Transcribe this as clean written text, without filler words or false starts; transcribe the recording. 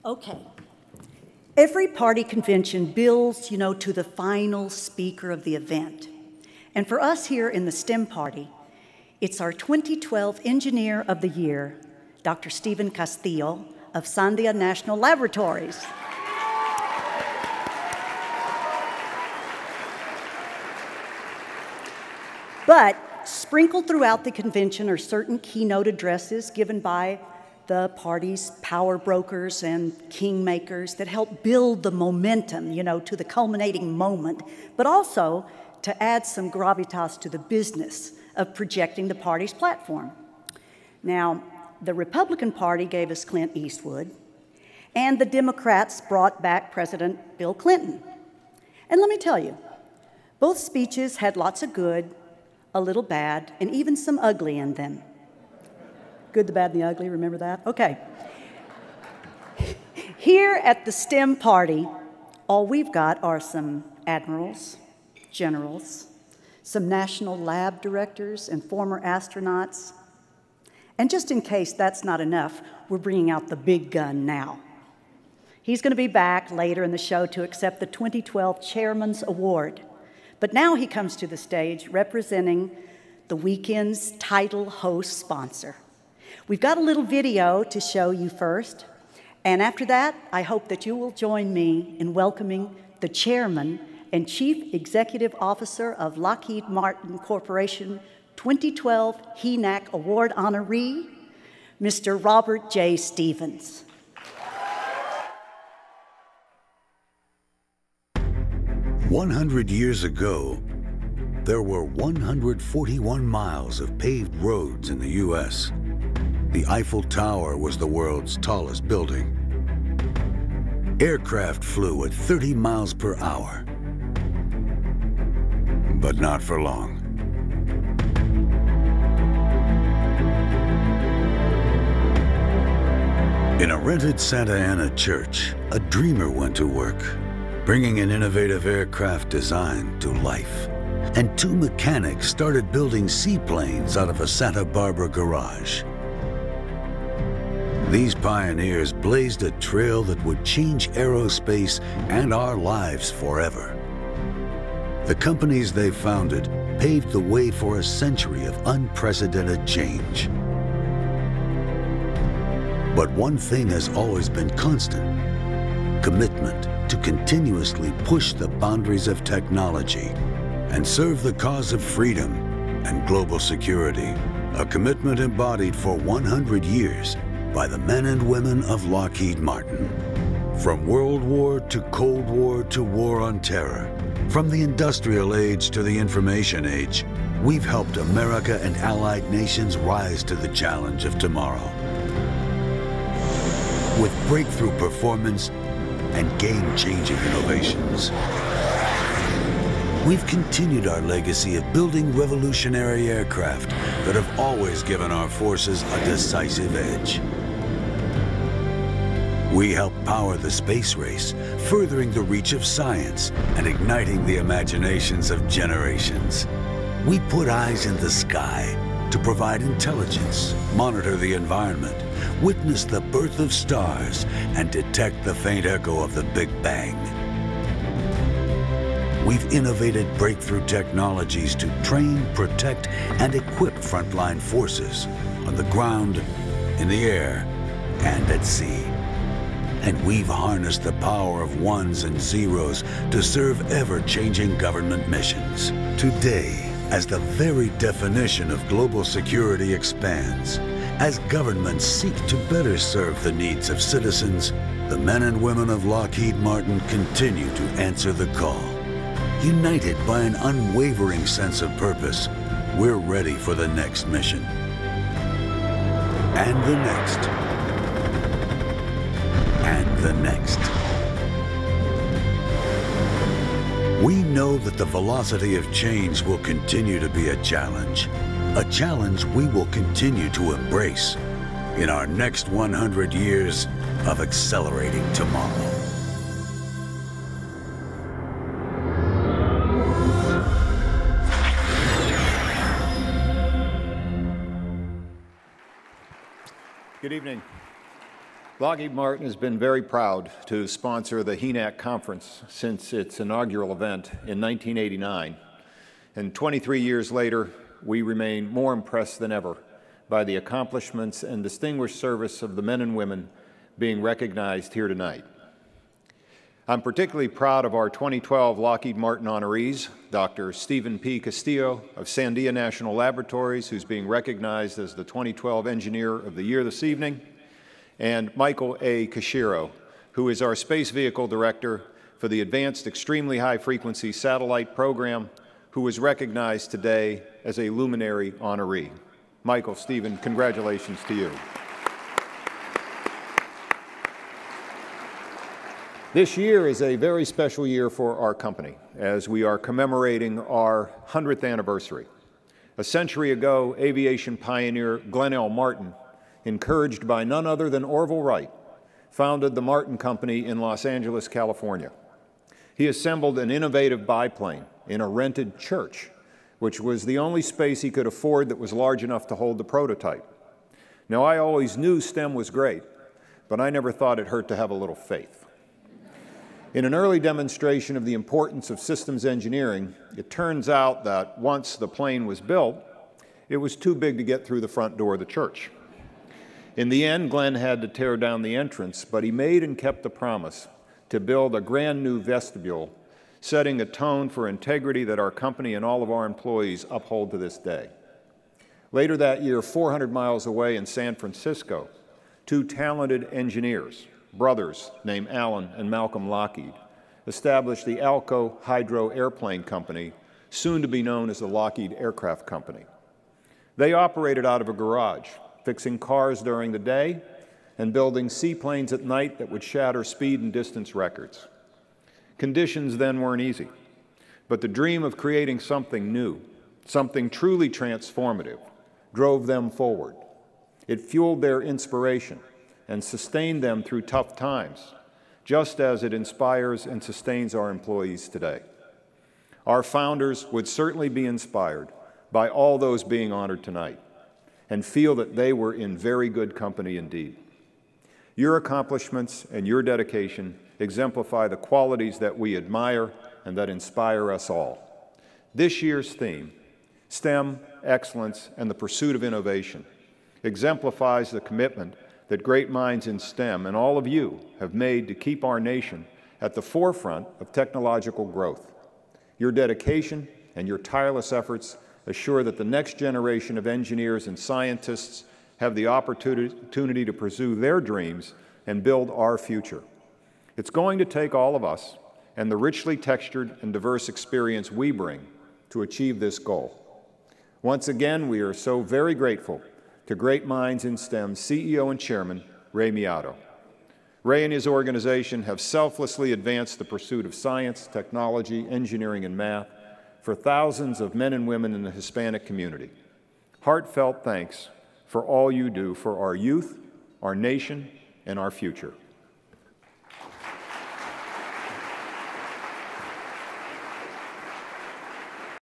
Okay. Every party convention builds, to the final speaker of the event. And for us here in the STEM Party, it's our 2012 Engineer of the Year, Dr. Stephen Castillo of Sandia National Laboratories. But sprinkled throughout the convention are certain keynote addresses given by the party's power brokers and kingmakers that help build the momentum, to the culminating moment, but also to add some gravitas to the business of projecting the party's platform. Now, the Republican Party gave us Clint Eastwood, and the Democrats brought back President Bill Clinton. And let me tell you, both speeches had lots of good, a little bad, and even some ugly in them. Good, the bad, and the ugly, remember that? Okay. Here at the STEM Party, all we've got are some admirals, generals, some national lab directors and former astronauts. And just in case that's not enough, we're bringing out the big gun now. He's going to be back later in the show to accept the 2012 Chairman's Award. But now he comes to the stage representing the weekend's title host sponsor. We've got a little video to show you first, and after that, I hope that you will join me in welcoming the Chairman and Chief Executive Officer of Lockheed Martin Corporation 2012 HENAAC Award honoree, Mr. Robert J. Stevens. 100 years ago, there were 141 miles of paved roads in the U.S. The Eiffel Tower was the world's tallest building. Aircraft flew at 30 miles per hour. But not for long. In a rented Santa Ana church, a dreamer went to work, bringing an innovative aircraft design to life. And two mechanics started building seaplanes out of a Santa Barbara garage. These pioneers blazed a trail that would change aerospace and our lives forever. The companies they founded paved the way for a century of unprecedented change. But one thing has always been constant: commitment to continuously push the boundaries of technology and serve the cause of freedom and global security, a commitment embodied for 100 years by the men and women of Lockheed Martin. From World War to Cold War to War on Terror, from the industrial age to the information age, we've helped America and allied nations rise to the challenge of tomorrow. With breakthrough performance and game-changing innovations, we've continued our legacy of building revolutionary aircraft that have always given our forces a decisive edge. We help power the space race, furthering the reach of science and igniting the imaginations of generations. We put eyes in the sky to provide intelligence, monitor the environment, witness the birth of stars, and detect the faint echo of the Big Bang. We've innovated breakthrough technologies to train, protect, and equip frontline forces on the ground, in the air, and at sea. And we've harnessed the power of ones and zeros to serve ever-changing government missions. Today, as the very definition of global security expands, as governments seek to better serve the needs of citizens, the men and women of Lockheed Martin continue to answer the call. United by an unwavering sense of purpose, we're ready for the next mission. And the next. And the next. We know that the velocity of change will continue to be a challenge we will continue to embrace in our next 100 years of accelerating tomorrow. Good evening. Lockheed Martin has been very proud to sponsor the HENAAC conference since its inaugural event in 1989. And 23 years later, we remain more impressed than ever by the accomplishments and distinguished service of the men and women being recognized here tonight. I'm particularly proud of our 2012 Lockheed Martin honorees, Dr. Stephen P. Castillo of Sandia National Laboratories, who's being recognized as the 2012 Engineer of the Year this evening, and Michael A. Kashiro, who is our Space Vehicle Director for the Advanced Extremely High Frequency Satellite Program, who was recognized today as a Luminary honoree. Michael, Stephen, congratulations to you. This year is a very special year for our company, as we are commemorating our 100th anniversary. A century ago, aviation pioneer Glenn L. Martin, encouraged by none other than Orville Wright, founded the Martin Company in Los Angeles, California. He assembled an innovative biplane in a rented church, which was the only space he could afford that was large enough to hold the prototype. Now, I always knew STEM was great, but I never thought it hurt to have a little faith. In an early demonstration of the importance of systems engineering, it turns out that once the plane was built, it was too big to get through the front door of the church. In the end, Glenn had to tear down the entrance, but he made and kept the promise to build a brand new vestibule, setting a tone for integrity that our company and all of our employees uphold to this day. Later that year, 400 miles away in San Francisco, two talented engineers, brothers named Alan and Malcolm Lockheed, established the Alco Hydro Airplane Company, soon to be known as the Lockheed Aircraft Company. They operated out of a garage, fixing cars during the day and building seaplanes at night that would shatter speed and distance records. Conditions then weren't easy, but the dream of creating something new, something truly transformative, drove them forward. It fueled their inspiration and sustained them through tough times, just as it inspires and sustains our employees today. Our founders would certainly be inspired by all those being honored tonight and feel that they were in very good company indeed. Your accomplishments and your dedication exemplify the qualities that we admire and that inspire us all. This year's theme, STEM, Excellence, and the Pursuit of Innovation, exemplifies the commitment that great minds in STEM and all of you have made to keep our nation at the forefront of technological growth. Your dedication and your tireless efforts assure that the next generation of engineers and scientists have the opportunity to pursue their dreams and build our future. It's going to take all of us and the richly textured and diverse experience we bring to achieve this goal. Once again, we are so very grateful to Great Minds in STEM CEO and Chairman Ray Miato. Ray and his organization have selflessly advanced the pursuit of science, technology, engineering, and math for thousands of men and women in the Hispanic community. Heartfelt thanks for all you do for our youth, our nation, and our future.